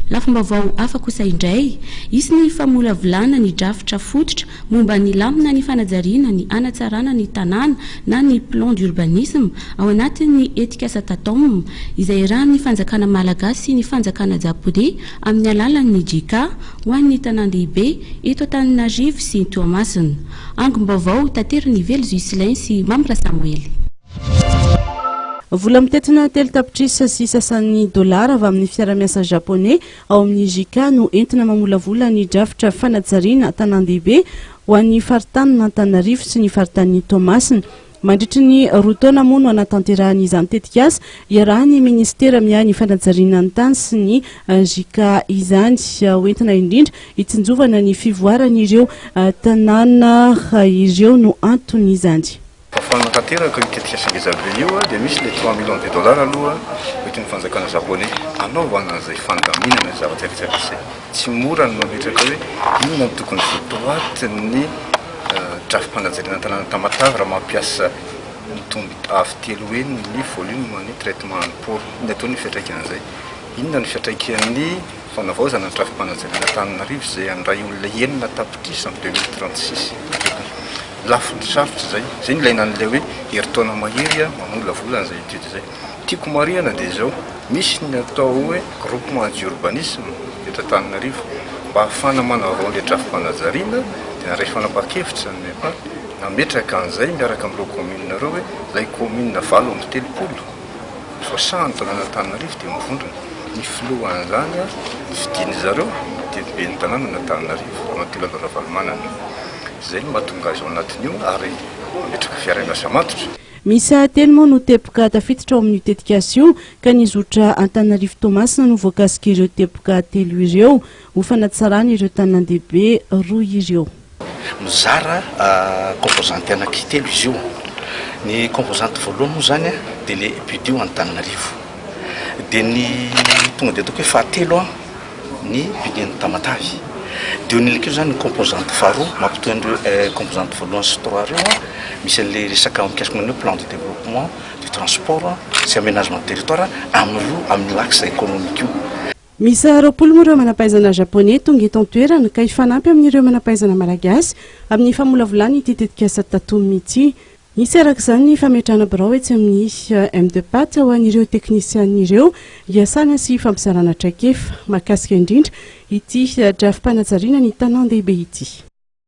Lafim-baovao hafa kosa indray, isy ny famolavolana ny drafitra fototra momba ny lamina ny fanajariana ny anatsarana ny tanàna na ny plan d'urbanisme ao anatin'ny etikasa tatom izay raha ny fanjakana malagasy ny fanjakana japonais amin'ny alalan'ny JICA ho an'ny tanan-dehibe eto Antananarivo sy Toamasina. Angom-baovao tateriny Velo Zuislain sy Mamra Samuel. Vola mitetina telo tapitrisa sy sasan'ny dolara avy amin'ny fiara-miasa japonais ao amin'ny JICA no entina mamolavola ny drafitra fanajariana tanan-dehibe ho an'ny faritany Antananarivo sy ny faritany Toamasina. Mandritry ny roa taona moa no anatanterahany izany tetikasa iarahany ministera miahy ny fanajariana ny tany sy ny JICA izany hoentina indrindra hitsinjovana ny fivoaran'ireo tanàna ireo no antony izany. Fanakateraka itetikasa ngezabe io dia misy le 3 millions de dollars aloha oetin'ny fanjakana japonais anaovana an'izay fandaminana zava-tsiritsiritsy tsy mora no mametraka hoe inona no tokony votoatin'ny drafim-panajariana tanàna Tamatave raha mampiasa mitomby avy telo hoe ny volume ny traitement pour ny ataony fiatraikan'izay inona ny fiatraikan'ny fanavaozana ny drafim-panajariana Antananarivo izay andray olona enina tapitrisa amin'ny 2036 lafo ny sarotra zay ny ilaina an'ilay hoe herintaona mahery mamolavola an'izay étude zay. Tiako marihana dia izao misy ny atao hoe groupement d'urbanisme eto Antananarivo mba ahafana manao rôle drafim-panajariana dia naray fanapa-kevitra ny nametraka an'izay miaraka amin'ireo commune reo hoe ilay commune 7 60 tanàna Antananarivo dia mivondrona ny filohan'izany ny fidiny zareo dia be ny tanàna Antananarivo Amatilo Ravalomanana. Zay no mahatonga azy ao anatin'io ary metraka fiara-miasa matotra. Misy telo moa no tepoka tafiditra ao amin'ny tetikasa io ka nizotra Antananarivo Toamasina no voakasika ireo tepoka telo ireo ho fanatsarana ireo tanan-dehibe roa ireo. Mizara composante anankitelo izy io. Ny composante voalohany moa zany dia le budio Antananarivo. Dia ny tonga dia ataoko hoe fahatelo ny budin'ny Tamatave. Dia nilakeo zany ny composante faharoa mampitohy an'ireo composante voalohany sy trois ireo misy an'ilay resaka mikasika ny plan de développement du transport sy aménagement de territoire amin'ny l'axe économique io. Misy 20 moa ireo manampahaizana japonais tonga eto an-toerana ka hifanampy amin'ireo manampahaizana malagasy amin'ny famolavolana ity tetikasa tatomy ity. Nisy araka izany ny fametrahana birao etsy amin'ny M2PAT ho an'ireo teknisian'ireo hiasana sy fampiasarana traikefa mahakasika indrindra ity drafim-panajariana ny tanan-dehibe ity.